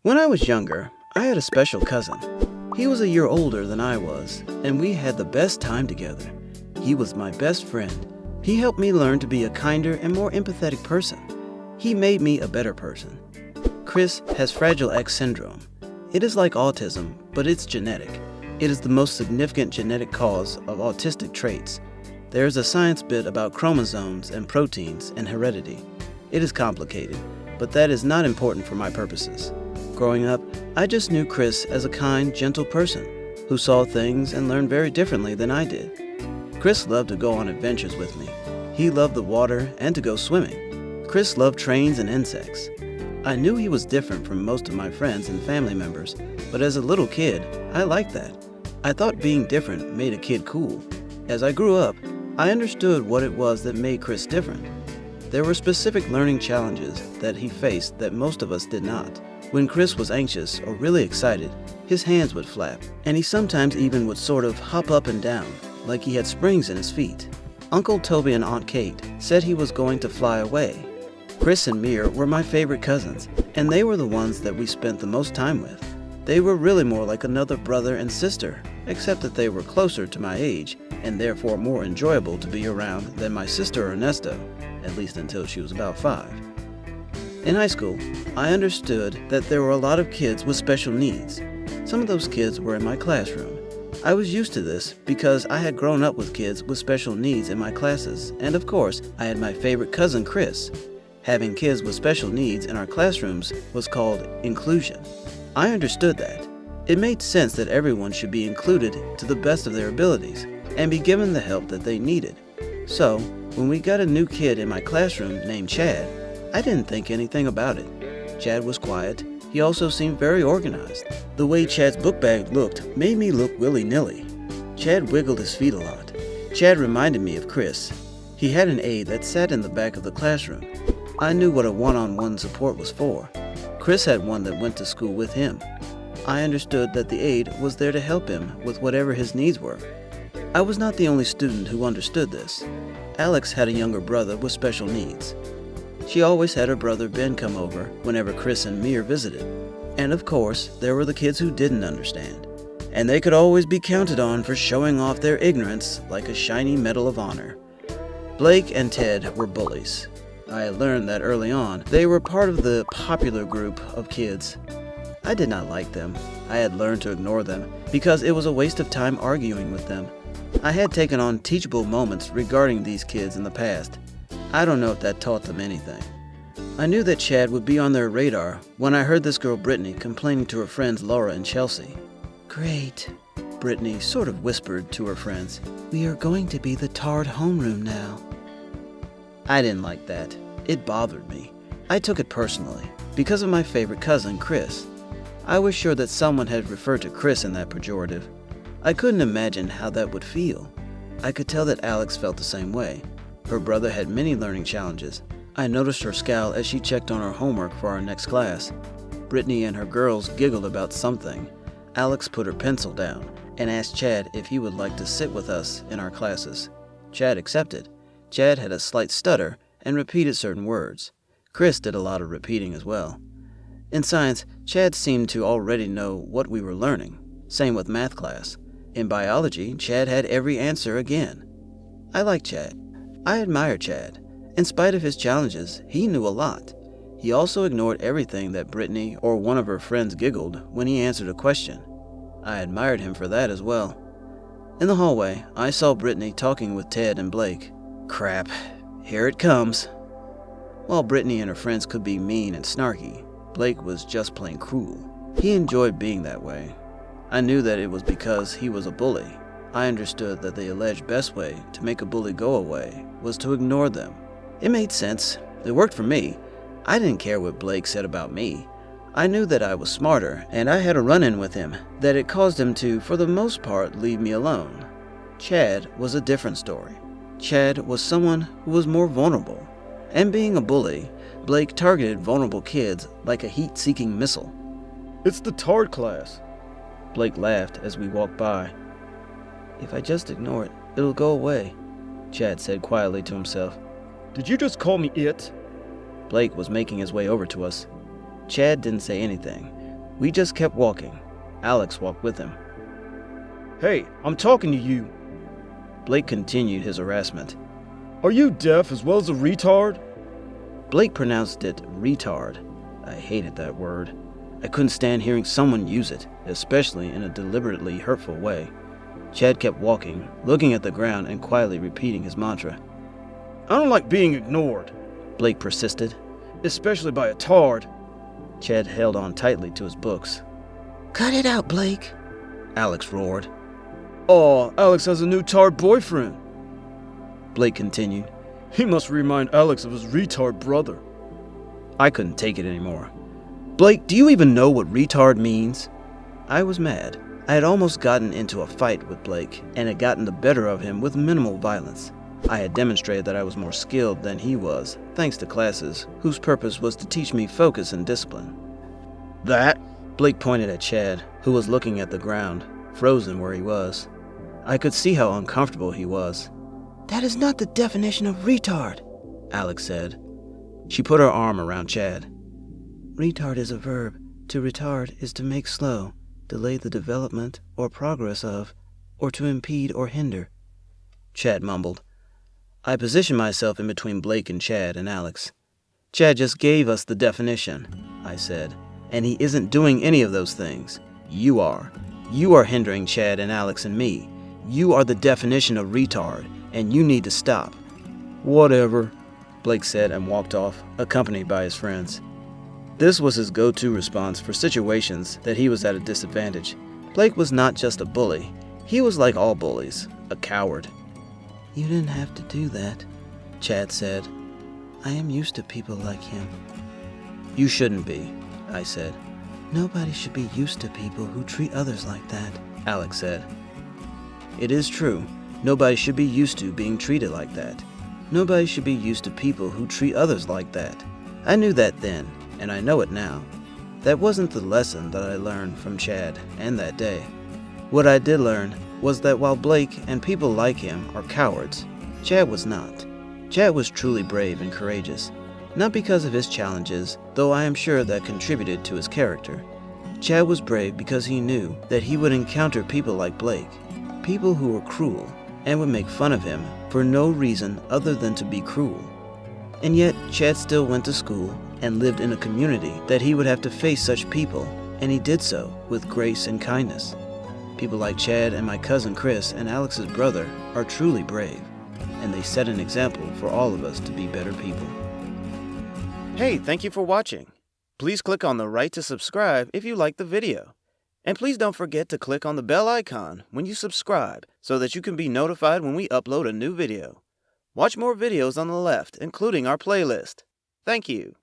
When I was younger, I had a special cousin. He was a year older than I was, and we had the best time together. He was my best friend. He helped me learn to be a kinder and more empathetic person. He made me a better person. Chris has Fragile X syndrome. It is like autism, but it's genetic. It is the most significant genetic cause of autistic traits. There is a science bit about chromosomes and proteins and heredity. It is complicated, but that is not important for my purposes. Growing up, I just knew Chris as a kind, gentle person who saw things and learned very differently than I did. Chris loved to go on adventures with me. He loved the water and to go swimming. Chris loved trains and insects. I knew he was different from most of my friends and family members, but as a little kid, I liked that. I thought being different made a kid cool. As I grew up, I understood what it was that made Chris different. There were specific learning challenges that he faced that most of us did not. When Chris was anxious or really excited, his hands would flap, and he sometimes even would sort of hop up and down, like he had springs in his feet. Uncle Toby and Aunt Kate said he was going to fly away. Chris and Mir were my favorite cousins, and they were the ones that we spent the most time with. They were really more like another brother and sister, except that they were closer to my age, and therefore more enjoyable to be around than my sister Ernesto, at least until she was about 5. In high school, I understood that there were a lot of kids with special needs. Some of those kids were in my classroom. I was used to this because I had grown up with kids with special needs in my classes, and of course, I had my favorite cousin Chris. Having kids with special needs in our classrooms was called inclusion. I understood that. It made sense that everyone should be included to the best of their abilities and be given the help that they needed. So, when we got a new kid in my classroom named Chad, I didn't think anything about it. Chad was quiet. He also seemed very organized. The way Chad's book bag looked made me look willy-nilly. Chad wiggled his feet a lot. Chad reminded me of Chris. He had an aide that sat in the back of the classroom. I knew what a one-on-one support was for. Chris had one that went to school with him. I understood that the aide was there to help him with whatever his needs were. I was not the only student who understood this. Alex had a younger brother with special needs. She always had her brother Ben come over whenever Chris and Mir visited. And of course, there were the kids who didn't understand. And they could always be counted on for showing off their ignorance like a shiny medal of honor. Blake and Ted were bullies. I had learned that early on. They were part of the popular group of kids. I did not like them. I had learned to ignore them because it was a waste of time arguing with them. I had taken on teachable moments regarding these kids in the past. I don't know if that taught them anything. I knew that Chad would be on their radar when I heard this girl Brittany complaining to her friends Laura and Chelsea. "Great," Brittany sort of whispered to her friends. "We are going to be the tarred homeroom now." I didn't like that. It bothered me. I took it personally because of my favorite cousin, Chris. I was sure that someone had referred to Chris in that pejorative. I couldn't imagine how that would feel. I could tell that Alex felt the same way. Her brother had many learning challenges. I noticed her scowl as she checked on her homework for our next class. Brittany and her girls giggled about something. Alex put her pencil down and asked Chad if he would like to sit with us in our classes. Chad accepted. Chad had a slight stutter and repeated certain words. Chris did a lot of repeating as well. In science, Chad seemed to already know what we were learning. Same with math class. In biology, Chad had every answer again. I liked Chad. I admired Chad. In spite of his challenges, he knew a lot. He also ignored everything that Brittany or one of her friends giggled when he answered a question. I admired him for that as well. In the hallway, I saw Brittany talking with Ted and Blake. Crap, here it comes. While Brittany and her friends could be mean and snarky, Blake was just plain cruel. He enjoyed being that way. I knew that it was because he was a bully. I understood that the alleged best way to make a bully go away was to ignore them. It made sense. It worked for me. I didn't care what Blake said about me. I knew that I was smarter, and I had a run-in with him that it caused him to, for the most part, leave me alone. Chad was a different story. Chad was someone who was more vulnerable. And being a bully, Blake targeted vulnerable kids like a heat-seeking missile. "It's the tard class." Blake laughed as we walked by. "If I just ignore it, it'll go away," Chad said quietly to himself. "Did you just call me it?" Blake was making his way over to us. Chad didn't say anything. We just kept walking. Alex walked with him. "Hey, I'm talking to you." Blake continued his harassment. "Are you deaf as well as a retard?" Blake pronounced it retard. I hated that word. I couldn't stand hearing someone use it, especially in a deliberately hurtful way. Chad kept walking, looking at the ground and quietly repeating his mantra. "I don't like being ignored," Blake persisted. "Especially by a tard." Chad held on tightly to his books. "Cut it out, Blake," Alex roared. "Aw, Alex has a new tard boyfriend," Blake continued. "He must remind Alex of his retard brother." I couldn't take it anymore. "Blake, do you even know what retard means?" I was mad. I had almost gotten into a fight with Blake and had gotten the better of him with minimal violence. I had demonstrated that I was more skilled than he was, thanks to classes whose purpose was to teach me focus and discipline. "That?" Blake pointed at Chad, who was looking at the ground, frozen where he was. I could see how uncomfortable he was. "That is not the definition of retard," Alex said. She put her arm around Chad. "Retard is a verb. To retard is to make slow, delay the development or progress of, or to impede or hinder." Chad mumbled. I positioned myself in between Blake and Chad and Alex. "Chad just gave us the definition," I said, "and he isn't doing any of those things. You are. You are hindering Chad and Alex and me. You are the definition of retard, and you need to stop." "Whatever," Blake said and walked off, accompanied by his friends. This was his go-to response for situations that he was at a disadvantage. Blake was not just a bully. He was like all bullies, a coward. "You didn't have to do that," Chad said. "I am used to people like him." "You shouldn't be," I said. "Nobody should be used to people who treat others like that," Alex said. It is true. Nobody should be used to being treated like that. Nobody should be used to people who treat others like that. I knew that then, and I know it now. That wasn't the lesson that I learned from Chad and that day. What I did learn was that while Blake and people like him are cowards, Chad was not. Chad was truly brave and courageous. Not because of his challenges, though I am sure that contributed to his character. Chad was brave because he knew that he would encounter people like Blake, people who were cruel and would make fun of him for no reason other than to be cruel. And yet, Chad still went to school and lived in a community that he would have to face such people, and he did so with grace and kindness. People like Chad and my cousin Chris and Alex's brother are truly brave, and they set an example for all of us to be better people. Hey, thank you for watching. Please click on the right to subscribe if you liked the video. And please don't forget to click on the bell icon when you subscribe so that you can be notified when we upload a new video. Watch more videos on the left, including our playlist. Thank you.